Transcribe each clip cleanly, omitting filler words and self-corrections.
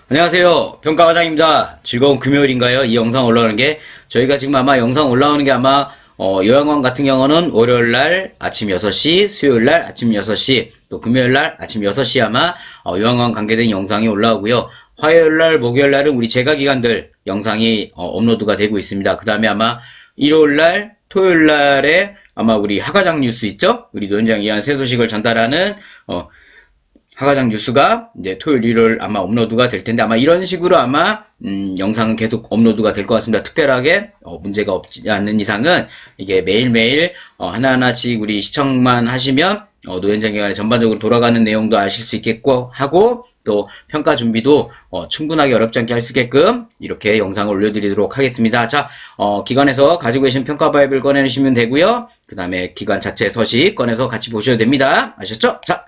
안녕하세요. 평가과장입니다. 즐거운 금요일인가요? 이 영상 올라오는 게 저희가 지금 아마 영상 올라오는 게 아마 요양원 같은 경우는 월요일날 아침 6시, 수요일날 아침 6시, 또 금요일날 아침 6시 아마 요양원 관계된 영상이 올라오고요. 화요일날, 목요일날은 우리 재가기관들 영상이 업로드가 되고 있습니다. 그 다음에 아마 일요일날, 토요일날에 아마 우리 하과장 뉴스 있죠? 우리 노현장 이한 새 소식을 전달하는 하과장 뉴스가 이제 토요일, 일요일 아마 업로드가 될 텐데 아마 이런 식으로 아마 영상은 계속 업로드가 될 것 같습니다. 특별하게 문제가 없지 않는 이상은 이게 매일매일 하나하나씩 우리 시청만 하시면 노현장기관에 전반적으로 돌아가는 내용도 아실 수 있겠고 하고 또 평가 준비도 충분하게 어렵지 않게 할 수 있게끔 이렇게 영상을 올려드리도록 하겠습니다. 자, 기관에서 가지고 계신 평가 파일을 꺼내주시면 되고요. 그 다음에 기관 자체 서식 꺼내서 같이 보셔도 됩니다. 아셨죠? 자,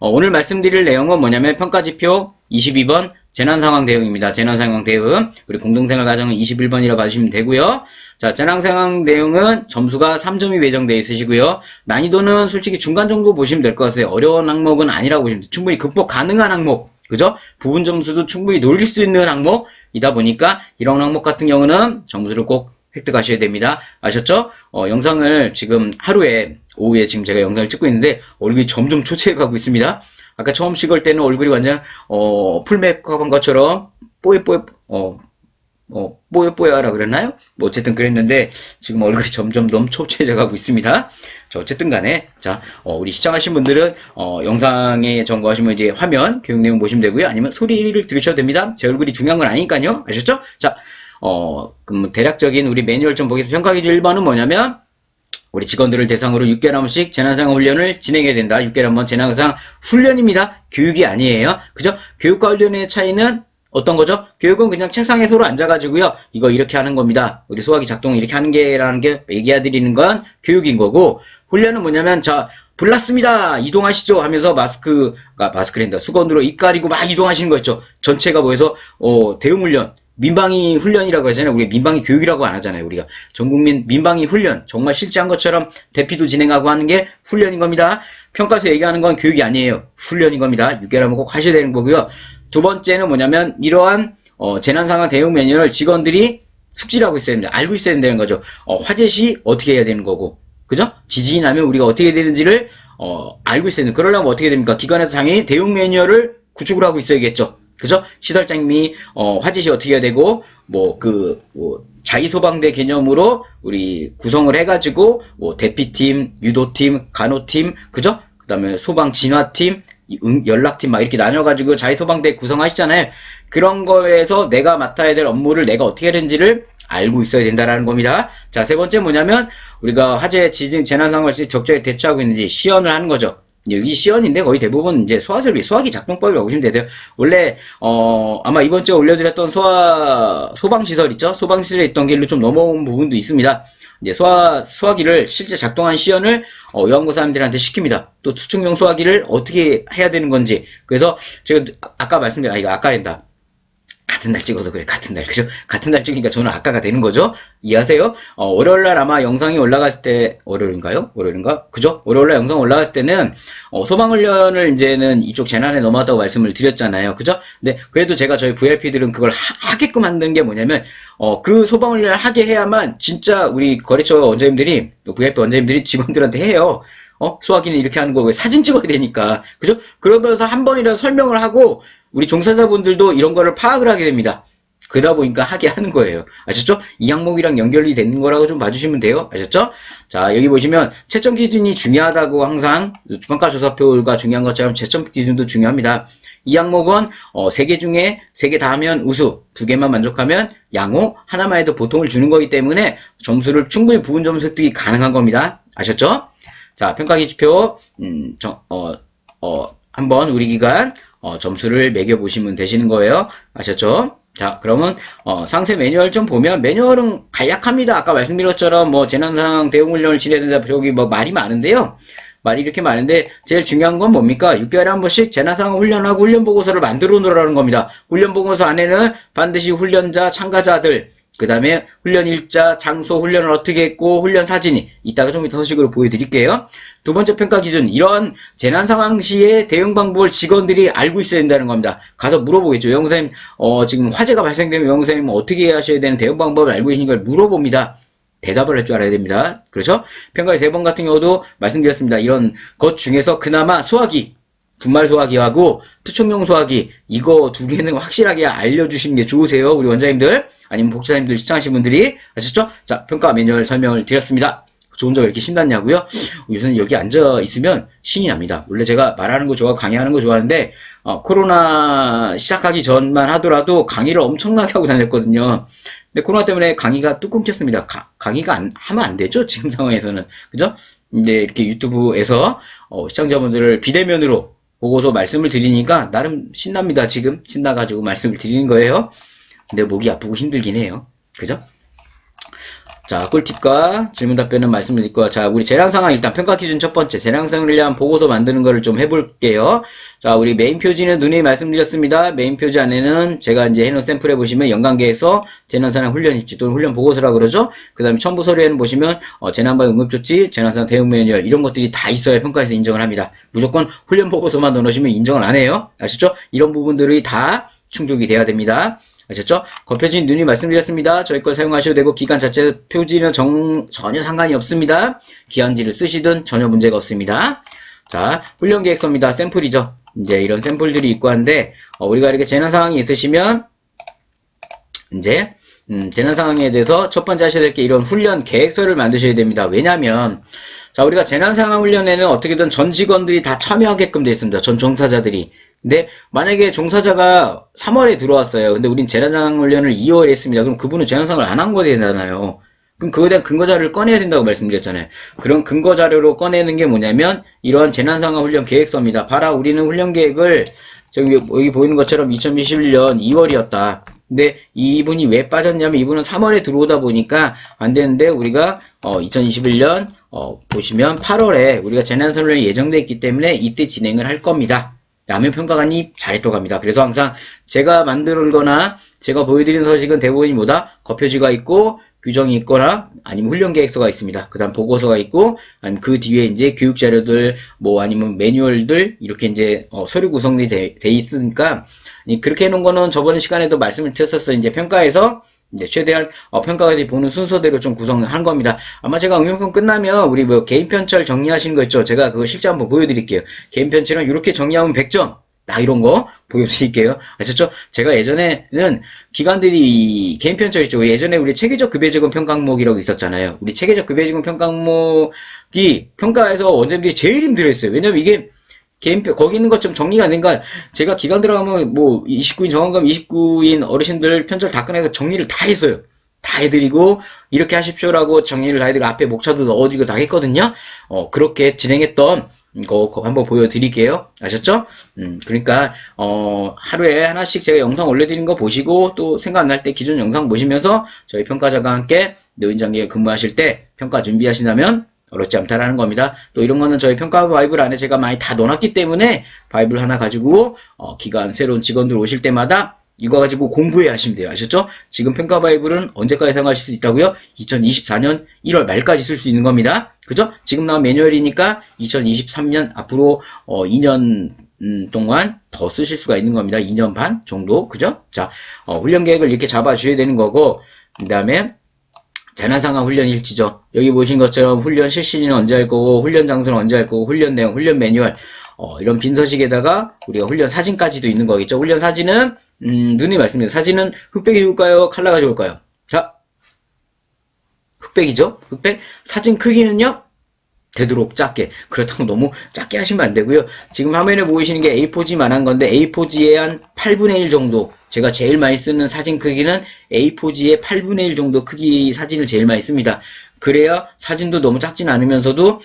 오늘 말씀드릴 내용은 뭐냐면 평가지표 22번 재난상황 대응입니다. 재난상황 대응. 우리 공동생활 과정은 21번이라 봐주시면 되고요. 자, 재난상황 대응은 점수가 3점이 배정되어 있으시고요. 난이도는 솔직히 중간 정도 보시면 될 것 같아요. 어려운 항목은 아니라고 보시면 돼요. 충분히 극복 가능한 항목. 그죠? 부분 점수도 충분히 놀릴 수 있는 항목이다 보니까 이런 항목 같은 경우는 점수를 꼭 획득하셔야 됩니다. 아셨죠? 영상을 지금 하루에 오후에 지금 제가 영상을 찍고 있는데 얼굴이 점점 초췌해 가고 있습니다. 아까 처음 찍을 때는 얼굴이 완전 풀 메이크업한 것처럼 뽀여뽀여하라 그랬나요? 뭐 어쨌든 그랬는데 지금 얼굴이 점점 너무 초췌해져 가고 있습니다. 자, 어쨌든 간에 자, 우리 시청하신 분들은 영상에 점거하시면 이제 화면 교육 내용 보시면 되고요. 아니면 소리를 들으셔도 됩니다. 제 얼굴이 중요한 건 아니니까요. 아셨죠? 자, 그럼 대략적인 우리 매뉴얼 좀 보겠습니다. 평가 기준 1번은 뭐냐면 우리 직원들을 대상으로 6개월 한 번씩 재난상황 훈련을 진행해야 된다. 6개월 한 번 재난상황 훈련입니다. 교육이 아니에요. 그죠? 교육과 훈련의 차이는 어떤 거죠? 교육은 그냥 책상에 서로 앉아가지고요. 이거 이렇게 하는 겁니다. 우리 소화기 작동 이렇게 하는 게라는 게 얘기해드리는 건 교육인 거고, 훈련은 뭐냐면 자, 불 났습니다. 이동하시죠 하면서 마스크랜다. 수건으로 입 가리고 막 이동하시는 거 있죠. 전체가 뭐해서 대응훈련. 민방위 훈련이라고 하잖아요. 우리 민방위 교육이라고 안 하잖아요. 우리가 전국민 민방위 훈련, 정말 실제 한 것처럼 대피도 진행하고 하는 게 훈련인 겁니다. 평가에서 얘기하는 건 교육이 아니에요. 훈련인 겁니다. 6개월 한번 꼭 하셔야 되는 거고요. 두 번째는 뭐냐면 이러한 재난상황 대응 매뉴얼을 직원들이 숙지하고 있어야 됩니다. 알고 있어야 된다는 거죠. 화재 시 어떻게 해야 되는 거고, 그죠? 지진이 나면 우리가 어떻게 해야 되는지를 알고 있어야 되는. 그러려면 어떻게 됩니까? 기관에서 당연히 대응 매뉴얼을 구축을 하고 있어야겠죠. 그죠? 시설장님이 화재 시 어떻게 해야 되고 자위소방대 개념으로 우리 구성을 해가지고 대피팀, 유도팀, 간호팀, 그죠? 그 다음에 소방 진화팀, 연락팀 막 이렇게 나눠가지고 자위소방대 구성하시잖아요. 그런 거에서 내가 맡아야 될 업무를 내가 어떻게 해야 되는지를 알고 있어야 된다라는 겁니다. 자, 세 번째 뭐냐면 우리가 화재, 지진, 재난 상황을 적절히 대처하고 있는지 시연을 하는 거죠. 여기 시연인데 거의 대부분 이제 소화설비, 소화기 작동법이라고 보시면 되세요. 원래 아마 이번 주에 올려드렸던 소방시설 있죠? 소방시설에 있던 길로 좀 넘어온 부분도 있습니다. 이제 소화기를 실제 작동한 시연을 요양원 사람들한테 시킵니다. 또 투척용 소화기를 어떻게 해야 되는 건지. 그래서 제가 아까 말씀드린 이거 아까랜다. 같은 날 찍어서 그래. 같은 날. 그죠? 같은 날 찍으니까 저는 아까가 되는 거죠? 이해하세요? 월요일날 아마 영상이 올라갔을 때, 월요일인가요? 월요일인가? 그죠? 월요일날 영상 올라갔을 때는, 소방훈련을 이제는 이쪽 재난에 넘어갔다고 말씀을 드렸잖아요. 그죠? 근데 그래도 제가 저희 VIP들은 그걸 하게끔 만든 게 뭐냐면, 그 소방훈련을 하게 해야만 진짜 우리 거래처 원장님들이, VIP 원장님들이 직원들한테 해요. 소화기는 이렇게 하는 거고 사진 찍어야 되니까. 그죠? 그러면서 한 번이라도 설명을 하고, 우리 종사자분들도 이런 거를 파악을 하게 됩니다. 그러다 보니까 하게 하는 거예요. 아셨죠? 이 항목이랑 연결이 되는 거라고 좀 봐주시면 돼요. 아셨죠? 자, 여기 보시면 채점 기준이 중요하다고 항상 평가조사표가 중요한 것처럼 채점 기준도 중요합니다. 이 항목은 3개 중에 3개 다 하면 우수, 2개만 만족하면 양호, 하나만 해도 보통을 주는 거기 때문에 점수를 충분히 부분 점수 획득이 가능한 겁니다. 아셨죠? 자, 평가기준표 한번 우리 기관 점수를 매겨보시면 되시는 거예요. 아셨죠? 자, 그러면 상세 매뉴얼 좀 보면 매뉴얼은 간략합니다. 아까 말씀드린 것처럼 재난상황 대응훈련을 진행해야 된다. 저기 말이 많은데요. 말이 이렇게 많은데 제일 중요한 건 뭡니까? 6개월에 한 번씩 재난상황 훈련하고 훈련보고서를 만들어 놓으라는 겁니다. 훈련보고서 안에는 반드시 훈련자, 참가자들 그 다음에 훈련 일자, 장소, 훈련을 어떻게 했고, 훈련 사진이 이따가 좀 이따 서식으로 보여드릴게요. 두 번째 평가 기준, 이런 재난 상황 시에 대응 방법을 직원들이 알고 있어야 된다는 겁니다. 가서 물어보겠죠. 영선생님, 지금 화재가 발생되면 영선생님 어떻게 하셔야 되는 대응 방법을 알고 계신 걸 물어봅니다. 대답을 할 줄 알아야 됩니다. 그렇죠? 평가의 3번 같은 경우도 말씀드렸습니다. 이런 것 중에서 그나마 소화기, 분말 소화기하고 투척용 소화기, 이거 두 개는 확실하게 알려주시는 게 좋으세요. 우리 원장님들, 아니면 복지사님들, 시청하신 분들이. 아셨죠? 자, 평가 매뉴얼 설명을 드렸습니다. 저 혼자 왜 이렇게 신났냐고요? 요새는 여기 앉아 있으면 신이 납니다. 원래 제가 말하는 거 좋아하고 강의하는 거 좋아하는데, 코로나 시작하기 전만 하더라도 강의를 엄청나게 하고 다녔거든요. 근데 코로나 때문에 강의가 뚝 끊겼습니다. 강의가 하면 안 되죠? 지금 상황에서는. 그죠? 근데 이렇게 유튜브에서, 시청자분들을 비대면으로 보고서 말씀을 드리니까 나름 신납니다. 지금 신나가지고 말씀을 드리는 거예요. 근데 목이 아프고 힘들긴 해요. 그죠? 자, 꿀팁과 질문 답변은 말씀드릴 자, 우리 재량 상황 일단 평가 기준 첫 번째 재량 상황을 위한 보고서 만드는 거를 좀 해볼게요. 자, 우리 메인 표지는 누누이 말씀드렸습니다. 메인 표지 안에는 제가 이제 해놓은 샘플에 보시면 연관계에서 재난 상황 훈련 입지 또는 훈련 보고서라고 그러죠. 그 다음에 첨부 서류에는 보시면 재난방위 응급조치, 재난 상황 대응 매뉴얼 이런 것들이 다 있어야 평가에서 인정을 합니다. 무조건 훈련 보고서만 넣어놓으시면 인정을 안 해요. 아시죠? 이런 부분들이 다 충족이 돼야 됩니다. 아셨죠? 겉표지는 누누이 말씀드렸습니다. 저희 걸 사용하셔도 되고 기간 자체 표지는 전혀 상관이 없습니다. 기한지를 쓰시든 전혀 문제가 없습니다. 자, 훈련 계획서입니다. 샘플이죠. 이제 이런 샘플들이 있고 한데 우리가 이렇게 재난 상황이 있으시면 이제 재난 상황에 대해서 첫 번째 하셔야 될 게 이런 훈련 계획서를 만드셔야 됩니다. 왜냐면 자, 우리가 재난 상황 훈련에는 어떻게든 전 직원들이 다 참여하게끔 되어 있습니다. 전 종사자들이. 근데 만약에 종사자가 3월에 들어왔어요. 근데 우린 재난상황 훈련을 2월에 했습니다. 그럼 그분은 재난상황을 안 한 거 되잖아요. 그럼 그거에 대한 근거 자료를 꺼내야 된다고 말씀드렸잖아요. 그런 근거 자료로 꺼내는 게 뭐냐면 이런 재난상황 훈련 계획서입니다. 봐라, 우리는 훈련 계획을 여기 보이는 것처럼 2021년 2월이었다. 근데 이분이 왜 빠졌냐면 이분은 3월에 들어오다 보니까 안 되는데 우리가 2021년 보시면 8월에 우리가 재난상황 훈련이 예정되어 있기 때문에 이때 진행을 할 겁니다. 라면 평가관이 잘했다고 합니다. 그래서 항상 제가 만들거나 제가 보여드리는 서식은 대부분이 뭐다? 겉표지가 있고 규정이 있거나 아니면 훈련 계획서가 있습니다. 그 다음 보고서가 있고 아니면 그 뒤에 이제 교육 자료들 뭐 아니면 매뉴얼들 이렇게 이제 서류 구성이 돼 있으니까 그렇게 해놓은 거는 저번 시간에도 말씀을 드렸었어요. 이제 평가에서 이제 최대한 평가관이 보는 순서대로 좀 구성한 겁니다. 아마 제가 응용편 끝나면 우리 뭐 개인 편철 정리하시는 거 있죠? 제가 그거 실제 한번 보여드릴게요. 개인 편철은 이렇게 정리하면 100점. 나 이런 거 보여드릴게요. 아셨죠? 제가 예전에는 기관들이 개인 편철 있죠. 예전에 우리 체계적 급여지원 평가 항목이라고 있었잖아요. 우리 체계적 급여지원 평가 항목이 평가에서 원장님들이 제일 힘들어했어요. 왜냐면 이게 거기 있는 것 좀 정리가 안 되니까 제가 기관 들어가면 뭐 29인 정원감 29인 어르신들 편철 다 꺼내서 정리를 다 했어요. 다 해드리고 이렇게 하십시오라고 정리를 다 해드리고 앞에 목차도 넣어드리고 다 했거든요. 그렇게 진행했던 거 한번 보여드릴게요. 아셨죠? 그러니까 하루에 하나씩 제가 영상 올려드린 거 보시고 또 생각 안 날 때 기존 영상 보시면서 저희 평가자가 함께 노인장기에 근무하실 때 평가 준비하신다면 어렵지 않다라는 겁니다. 또 이런 거는 저희 평가 바이블 안에 제가 많이 다 넣어놨기 때문에 바이블 하나 가지고 기관 새로운 직원들 오실 때마다 이거 가지고 공부해 하시면 돼요. 아셨죠? 지금 평가 바이블은 언제까지 사용하실 수 있다고요? 2024년 1월 말까지 쓸 수 있는 겁니다. 그죠? 지금 나온 매뉴얼이니까 2023년 앞으로 2년 동안 더 쓰실 수가 있는 겁니다. 2년 반 정도. 그죠? 자, 훈련 계획을 이렇게 잡아 주셔야 되는 거고 그 다음에 재난상황 훈련 일지죠. 여기 보신 것처럼 훈련 실시는 언제 할 거고 훈련 장소는 언제 할 거고 훈련 내용, 훈련 매뉴얼 이런 빈 서식에다가 우리가 훈련 사진까지도 있는 거겠죠. 훈련 사진은 누누이 말씀드려요. 사진은 흑백이 좋을까요? 칼라가 좋을까요? 자, 흑백이죠. 흑백. 사진 크기는요. 되도록 작게. 그렇다고 너무 작게 하시면 안 되고요. 지금 화면에 보이시는 게 A4지만한 건데 A4지의 한 8분의 1 정도. 제가 제일 많이 쓰는 사진 크기는 A4지의 8분의 1 정도 크기 사진을 제일 많이 씁니다. 그래야 사진도 너무 작진 않으면서도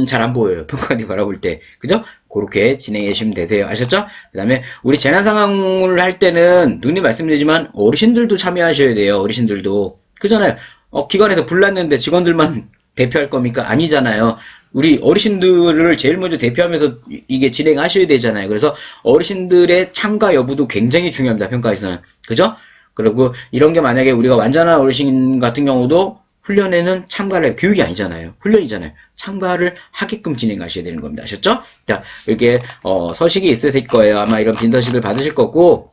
잘 안 보여요. 평가관이 바라볼 때. 그죠? 그렇게 진행해 주시면 되세요. 아셨죠? 그 다음에 우리 재난 상황을 할 때는 누누이 말씀드리지만 어르신들도 참여하셔야 돼요. 어르신들도. 그잖아요. 기관에서 불났는데 직원들만 대표할 겁니까? 아니잖아요. 우리 어르신들을 제일 먼저 대표하면서 이게 진행하셔야 되잖아요. 그래서 어르신들의 참가 여부도 굉장히 중요합니다. 평가에서는. 그죠? 그리고 이런 게 만약에 우리가 완전한 어르신 같은 경우도 훈련에는 참가를, 교육이 아니잖아요. 훈련이잖아요. 참가를 하게끔 진행하셔야 되는 겁니다. 아셨죠? 자, 이렇게, 서식이 있으실 거예요. 아마 이런 빈 서식을 받으실 거고,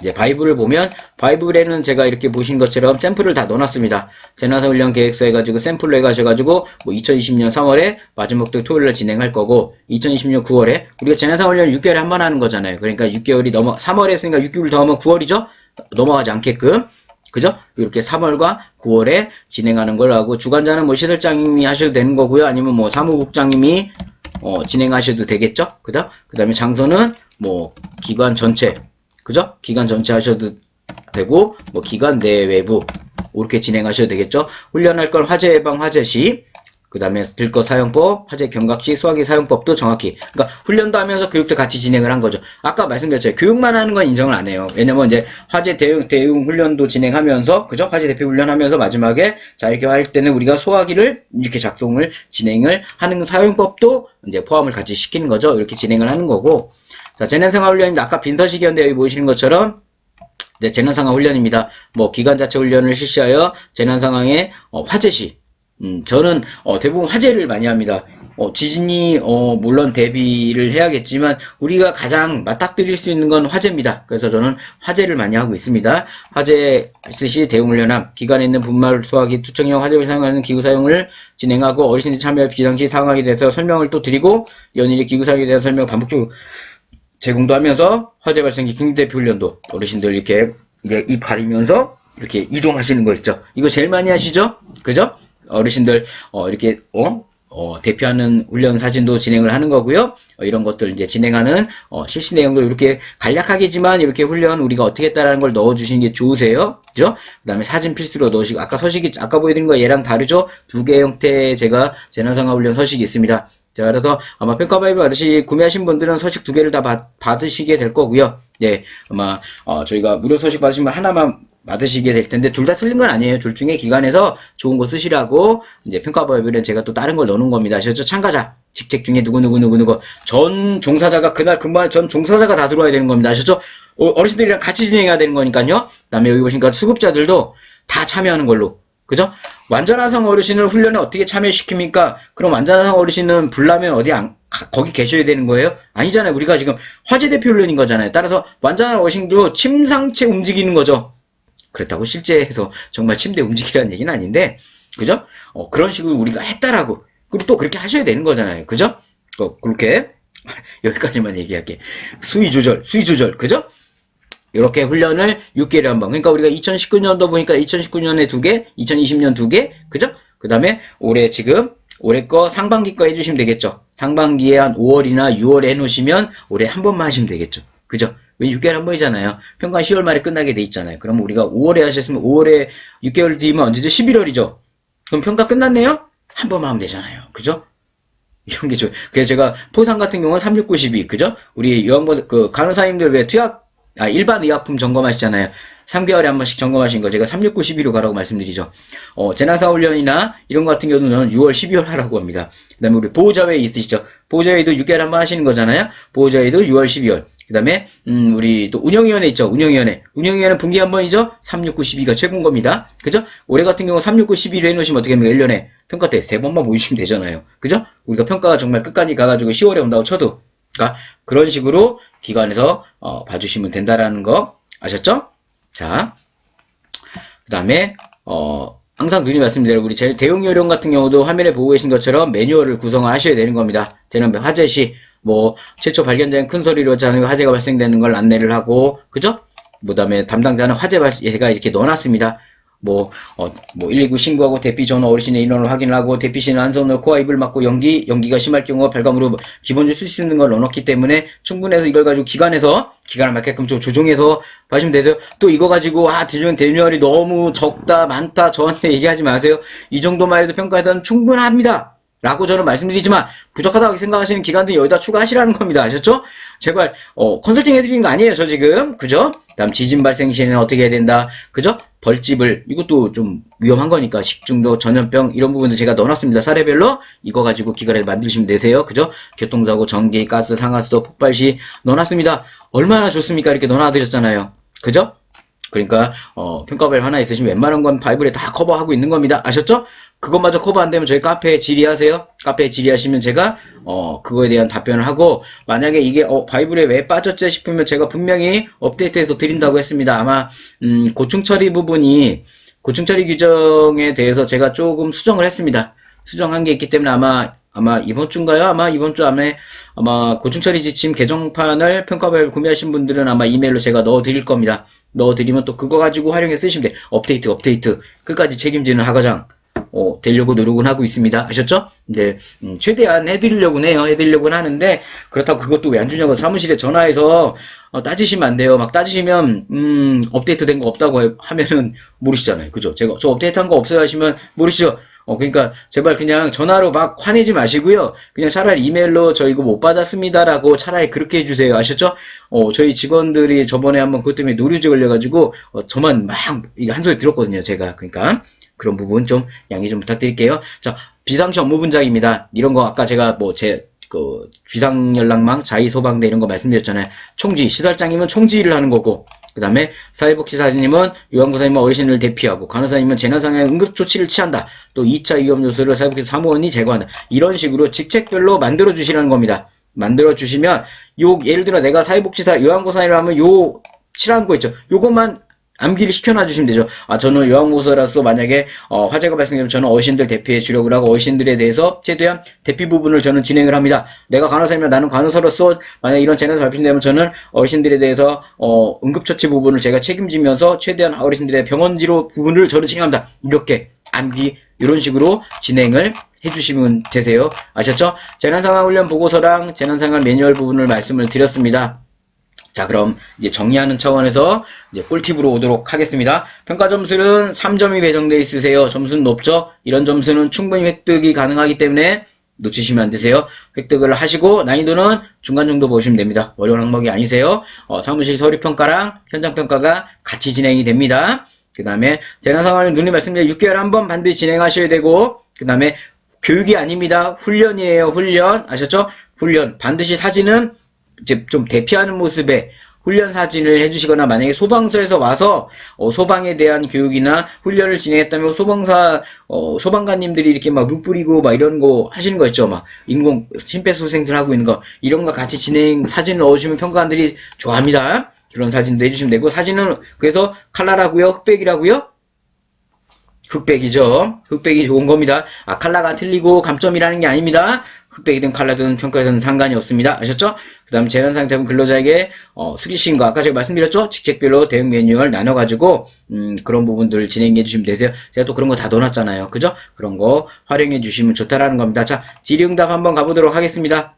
이제 바이블을 보면, 바이블에는 제가 이렇게 보신 것처럼 샘플을 다 넣어놨습니다. 재난사 훈련 계획서 해가지고 샘플로 해가셔가지고, 뭐 2020년 3월에 마지막도 토요일날 진행할 거고, 2020년 9월에, 우리가 재난사 훈련 6개월에 한 번 하는 거잖아요. 그러니까 6개월이 3월에 했으니까 6개월 더 하면 9월이죠? 넘어가지 않게끔. 그죠? 이렇게 3월과 9월에 진행하는 걸 하고, 주관자는 뭐 시설장님이 하셔도 되는 거고요. 아니면 뭐 사무국장님이 진행하셔도 되겠죠? 그죠? 그 다음에 장소는 뭐 기관 전체, 그죠? 기관 전체 하셔도 되고, 뭐 기관 내 외부 이렇게 진행하셔도 되겠죠? 훈련할 건 화재 예방 화재 시, 그 다음에 들것 사용법, 화재 경각 시 소화기 사용법도 정확히. 그러니까 훈련도 하면서 교육도 같이 진행을 한 거죠. 아까 말씀드렸죠. 교육만 하는 건 인정을 안 해요. 왜냐면 이제 화재 대응 훈련도 진행하면서, 그죠? 화재 대피 훈련하면서 마지막에 자 이렇게 할 때는 우리가 소화기를 이렇게 진행을 하는 사용법도 이제 포함을 같이 시키는 거죠. 이렇게 진행을 하는 거고. 자, 재난상황 훈련인데 아까 빈서식이었는데 여기 보시는 것처럼 네, 재난상황 훈련입니다. 뭐 기관 자체 훈련을 실시하여 재난상황의 화재 시. 저는 대부분 화재를 많이 합니다. 지진이 물론 대비를 해야겠지만 우리가 가장 맞닥뜨릴 수 있는 건 화재입니다. 그래서 저는 화재를 많이 하고 있습니다. 화재 시 대응훈련함, 기관에 있는 분말 소화기, 투척용 화재를 사용하는 기구 사용을 진행하고 어르신들이 참여할 비상시 상황에 대해서 설명을 또 드리고 연일의 기구 사용에 대한 설명을 반복적으로 제공도 하면서 화재 발생 시 긴급 대피 훈련도 어르신들 이렇게 입 가리면서 이렇게 이동하시는 거 있죠. 이거 제일 많이 하시죠? 그죠? 어르신들 이렇게 대피하는 훈련 사진도 진행을 하는 거고요. 이런 것들 이제 진행하는 실시 내용도 이렇게 간략하게지만 이렇게 훈련 우리가 어떻게 했다라는 걸 넣어주시는 게 좋으세요. 그죠? 그 다음에 사진 필수로 넣으시고 아까 서식이 아까 보여드린 거 얘랑 다르죠? 두 개 형태의 제가 재난상황 훈련 서식이 있습니다. 자, 그래서 아마 평가 바이블 구매하신 분들은 서식 두 개를 다 받으시게 될 거고요. 네, 아마 저희가 무료 서식 받으시면 하나만 받으시게 될 텐데 둘 다 틀린 건 아니에요. 둘 중에 기관에서 좋은 거 쓰시라고 이제 평가 바이블은 제가 또 다른 걸 넣는 겁니다. 아셨죠? 참가자 직책 중에 누구 전 종사자가 그날 근무한 전 종사자가 다 들어와야 되는 겁니다. 아셨죠? 어르신들이랑 같이 진행해야 되는 거니까요. 그다음에 여기 보시니까 수급자들도 다 참여하는 걸로. 그죠? 완전하상 어르신을 훈련에 어떻게 참여시킵니까? 그럼 완전하상 어르신은 불나면 거기 계셔야 되는 거예요? 아니잖아요. 우리가 지금 화재 대피 훈련인 거잖아요. 따라서 완전한 어르신도 침상체 움직이는 거죠. 그렇다고 실제에서 정말 침대 움직이라는 얘기는 아닌데, 그죠? 그런 식으로 우리가 했다라고. 그리고 또 그렇게 하셔야 되는 거잖아요. 그죠? 그렇게. 여기까지만 얘기할게. 수위 조절. 그죠? 이렇게 훈련을 6개월에 한 번. 그러니까 우리가 2019년도 보니까 2019년에 2개, 2020년 2개, 그죠? 그 다음에 올해 거 상반기 거 해주시면 되겠죠? 상반기에 한 5월이나 6월에 해놓으시면 올해 한 번만 하시면 되겠죠? 그죠? 왜 6개월에 한 번이잖아요. 평가 10월 말에 끝나게 돼 있잖아요. 그럼 우리가 5월에 하셨으면 5월에 6개월 뒤면 언제죠? 11월이죠? 그럼 평가 끝났네요? 한 번만 하면 되잖아요. 그죠? 이런 게 좋아요. 그래서 제가 포상 같은 경우는 36912, 그죠? 우리 간호사님들 왜 일반 의약품 점검하시잖아요. 3개월에 한 번씩 점검하신 거 제가 36912로 가라고 말씀드리죠. 재난사 훈련이나 이런 거 같은 경우는 저는 6월, 12월 하라고 합니다. 그 다음에 우리 보호자회의 있으시죠? 보호자회의도 6개월에 한 번 하시는 거잖아요. 보호자회의도 6월, 12월. 그 다음에 우리 또 운영위원회 있죠. 운영위원회는 분기 한 번이죠. 36912가 최고인 겁니다. 그죠? 올해 같은 경우 36912로 해놓으시면 어떻게 합니까? 1년에 평가 때 3번만 모이시면 되잖아요. 그죠? 우리가 평가가 정말 끝까지 가가지고 10월에 온다고 쳐도 그러니까 그런 식으로 기관에서 봐주시면 된다라는 거 아셨죠? 자, 그 다음에 항상 누님 말씀드린 우리 대응 요령 같은 경우도 화면에 보고 계신 것처럼 매뉴얼을 구성하셔야 되는 겁니다. 저는 화재 시 최초 발견된 큰 소리로 화재가 발생되는 걸 안내를 하고, 그죠? 그 다음에 담당자는 화재가 이렇게 넣어놨습니다. 119 신고하고 대피 전후 어르신의 인원을 확인을 하고 대피 시는 한 손으로 코와 입을 막고 연기가 심할 경우 발광으로 기본적으로 쓸 수 있는 걸 넣어놓기 때문에 충분해서 이걸 가지고 기관을 맞게끔 좀 조정해서 봐주시면 되세요. 또 이거 가지고 대뉴얼이 너무 적다 많다 저한테 얘기하지 마세요. 이 정도만 해도 평가에서는 충분합니다. 라고 저는 말씀드리지만 부족하다고 생각하시는 기관들이 여기다 추가하시라는 겁니다. 아셨죠? 제발 컨설팅 해드리는 거 아니에요. 저 지금. 그죠? 다음 지진 발생 시에는 어떻게 해야 된다. 그죠? 벌집을 이것도 좀 위험한 거니까 식중독, 전염병 이런 부분도 제가 넣어놨습니다. 사례별로 이거 가지고 기관에 만드시면 되세요. 그죠? 교통사고, 전기, 가스, 상하수도, 폭발 시 넣어놨습니다. 얼마나 좋습니까? 이렇게 넣어놔드렸잖아요. 그죠? 그러니까 평가 파일 하나 있으시면 웬만한 건 바이블에 다 커버하고 있는 겁니다. 아셨죠? 그것마저 커버 안 되면 저희 카페에 질의하세요. 카페에 질의하시면 제가 그거에 대한 답변을 하고, 만약에 이게 바이블에 왜 빠졌지 싶으면 제가 분명히 업데이트해서 드린다고 했습니다. 아마 고충 처리 부분이, 고충 처리 규정에 대해서 제가 조금 수정을 했습니다. 수정한 게 있기 때문에 아마 이번 주인가요? 이번 주 안에 아마 고충 처리 지침 개정판을 평가 파일 구매하신 분들은 아마 이메일로 제가 넣어 드릴 겁니다. 넣어 드리면 또 그거 가지고 활용해 쓰시면 돼. 업데이트 끝까지 책임지는 하과장 되려고 노력은 하고 있습니다. 아셨죠? 근데 최대한 해드리려고는 해요. 해드리려고는 하는데, 그렇다고 그것도 왜 안 주냐고 사무실에 전화해서 따지시면 안 돼요. 막 따지시면 업데이트 된 거 없다고 하면은 모르시잖아요. 그죠? 제가 저 업데이트 한 거 없어요 하시면 모르시죠? 그러니까 제발 그냥 전화로 막 화내지 마시고요. 그냥 차라리 이메일로 저 이거 못 받았습니다라고 차라리 그렇게 해주세요. 아셨죠? 저희 직원들이 저번에 한번 그것 때문에 노류제 걸려가지고 저만 막 이게 한 소리 들었거든요. 제가. 그러니까 그런 부분 좀 양해 좀 부탁드릴게요. 자, 비상시 업무분장입니다. 이런 거 아까 제가 비상연락망, 자의소방대 이런 거 말씀드렸잖아요. 총지, 시설장님은 총지를 하는 거고, 그 다음에 사회복지사님은 요양보사님은 어르신을 대피하고, 간호사님은 재난상황에 응급조치를 취한다. 또 2차 위험 요소를 사회복지사 사무원이 제거한다. 이런 식으로 직책별로 만들어 주시라는 겁니다. 만들어 주시면 예를 들어 내가 사회복지사 요양보사님이라면 요 칠한 거 있죠. 요것만 암기를 시켜놔 주시면 되죠. 저는 요양보호사로서 만약에 화재가 발생되면 저는 어르신들 대피해 주려고 하고, 어르신들에 대해서 최대한 대피 부분을 저는 진행을 합니다. 내가 간호사이면 나는 간호사로서 만약에 이런 재난이 발생되면 저는 어르신들에 대해서 응급처치 부분을 제가 책임지면서 최대한 어르신들의 병원지로 부분을 저는 진행합니다. 이렇게 암기 이런 식으로 진행을 해주시면 되세요. 아셨죠? 재난상황훈련 보고서랑 재난상황 매뉴얼 부분을 말씀을 드렸습니다. 자, 그럼 이제 정리하는 차원에서 이제 꿀팁으로 오도록 하겠습니다. 평가 점수는 3점이 배정되어 있으세요. 점수는 높죠? 이런 점수는 충분히 획득이 가능하기 때문에 놓치시면 안 되세요. 획득을 하시고 난이도는 중간 정도 보시면 됩니다. 어려운 항목이 아니세요. 사무실 서류평가랑 현장평가가 같이 진행이 됩니다. 그 다음에 재난상황을 누님 말씀드린 6개월에 한 번 반드시 진행하셔야 되고, 그 다음에 교육이 아닙니다. 훈련이에요. 훈련. 아셨죠? 훈련. 반드시 사진은 이제 좀 대피하는 모습의 훈련 사진을 해주시거나, 만약에 소방서에서 와서 소방에 대한 교육이나 훈련을 진행했다면 소방관님들이 이렇게 막 물 뿌리고 막 이런 거 하시는 거 있죠. 막 인공 심폐소생술 하고 있는 거, 이런 거 같이 진행 사진을 넣어주시면 평가관들이 좋아합니다. 그런 사진도 해주시면 되고, 사진은 그래서 칼라라고요? 흑백이라고요? 흑백이죠. 흑백이 좋은 겁니다. 칼라가 틀리고 감점이라는 게 아닙니다. 흑백이든 칼라든 평가에서는 상관이 없습니다. 아셨죠? 그 다음에 재난상황 대응 근로자에게 수리신 거 아까 제가 말씀드렸죠? 직책별로 대응 매뉴얼 나눠가지고 그런 부분들 진행해 주시면 되세요. 제가 또 그런 거 다 넣어놨잖아요. 그죠? 그런 거 활용해 주시면 좋다라는 겁니다. 자, 질의응답 한번 가보도록 하겠습니다.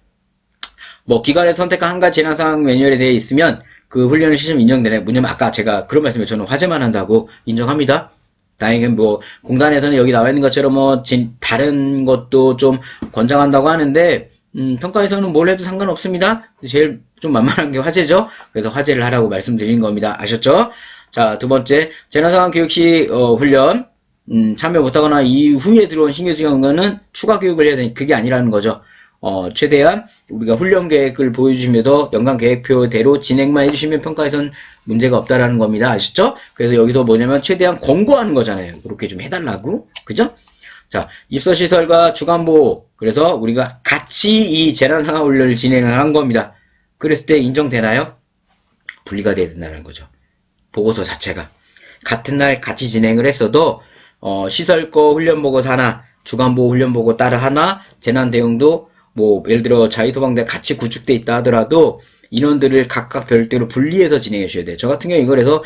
기관에서 선택한 한 가지 재난상황 매뉴얼에 대해 있으면 그 훈련을 시점 인정되네. 뭐냐면 아까 제가 그런 말씀을 저는 화재만 한다고 인정합니다. 다행히 공단에서는 여기 나와 있는 것처럼 다른 것도 좀 권장한다고 하는데, 평가에서는 뭘 해도 상관없습니다. 제일 좀 만만한 게 화재죠. 그래서 화재를 하라고 말씀드린 겁니다. 아셨죠? 자, 두 번째, 재난상황 교육 시 훈련 참여 못하거나 이후에 들어온 신규 수강은 추가 교육을 해야 되니 그게 아니라는 거죠. 최대한 우리가 훈련 계획을 보여주시면서 연간 계획표대로 진행만 해주시면 평가에선 문제가 없다라는 겁니다. 아시죠? 그래서 여기서 뭐냐면 최대한 권고하는 거잖아요. 그렇게 좀 해달라고. 그죠? 자, 입소시설과 주간보호. 그래서 우리가 같이 이 재난상황 훈련을 진행을 한 겁니다. 그랬을 때 인정되나요? 분리가 돼야 된다는 거죠. 보고서 자체가. 같은 날 같이 진행을 했어도, 시설 거 훈련 보고서 하나, 주간보호 훈련 보고 따로 하나, 재난 대응도 예를 들어 자유소방대 같이 구축돼 있다 하더라도 인원들을 각각 별도로 분리해서 진행해 주셔야 돼요. 저 같은 경우 이거래서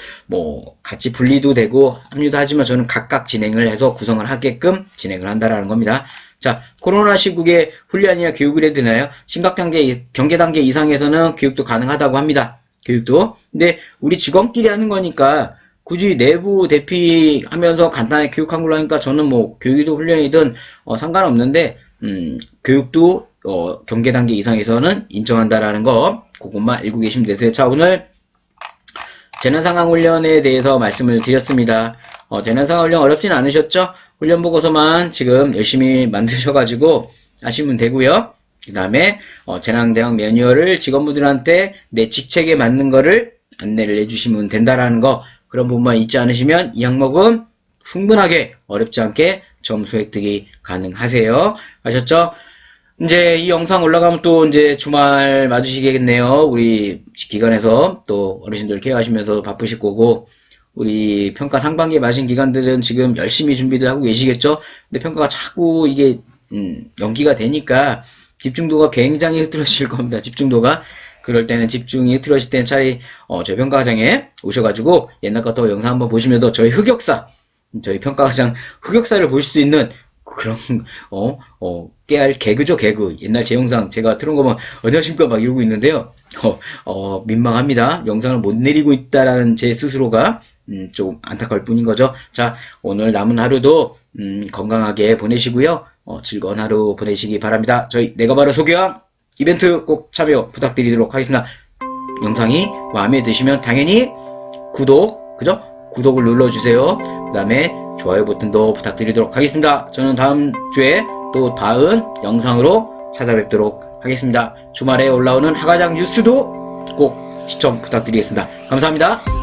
같이 분리도 되고 합류도 하지만 저는 각각 진행을 해서 구성을 하게끔 진행을 한다라는 겁니다. 자, 코로나 시국에 훈련이나 교육을 해야 되나요? 심각단계, 경계단계 이상에서는 교육도 가능하다고 합니다. 교육도. 근데 우리 직원끼리 하는 거니까 굳이 내부 대피하면서 간단하게 교육한 걸로 하니까 저는 교육이든 훈련이든 상관없는데, 교육도 경계 단계 이상에서는 인정한다라는 거 그것만 알고 계시면 되세요. 자, 오늘 재난상황 훈련에 대해서 말씀을 드렸습니다. 재난상황 훈련 어렵진 않으셨죠? 훈련 보고서만 지금 열심히 만드셔가지고 하시면 되고요. 그 다음에 재난 대응 매뉴얼을 직원분들한테 내 직책에 맞는 거를 안내를 해주시면 된다라는 거. 그런 부분만 잊지 않으시면 이 항목은 충분하게 어렵지 않게 점수 획득이 가능하세요. 아셨죠? 이제 이 영상 올라가면 또 이제 주말 맞으시겠네요. 우리 기관에서 또 어르신들 케어하시면서 바쁘실 거고, 우리 평가 상반기에 맞은 기관들은 지금 열심히 준비들 하고 계시겠죠? 근데 평가가 자꾸 이게 연기가 되니까 집중도가 굉장히 흐트러질 겁니다. 집중도가. 그럴 때는 집중이 흐트러질 때는 차라리 저희 평가과장에 오셔가지고 옛날 것도 영상 한번 보시면서 저희 흑역사, 저희 평가과장 흑역사를 보실 수 있는 그런 깨알 개그죠, 개그. 옛날 제 영상 제가 틀은 거 보면 안녕하십니까 막 이러고 있는데요. 민망합니다. 영상을 못 내리고 있다라는 제 스스로가 조금 안타까울 뿐인 거죠. 자, 오늘 남은 하루도 건강하게 보내시고요. 즐거운 하루 보내시기 바랍니다. 저희 내가 바로 소개왕 이벤트 꼭 참여 부탁드리도록 하겠습니다. 영상이 마음에 드시면 당연히 구독, 그죠? 구독을 눌러주세요. 그 다음에 좋아요 버튼도 부탁드리도록 하겠습니다. 저는 다음 주에 또 다음 영상으로 찾아뵙도록 하겠습니다. 주말에 올라오는 하과장 뉴스도 꼭 시청 부탁드리겠습니다. 감사합니다.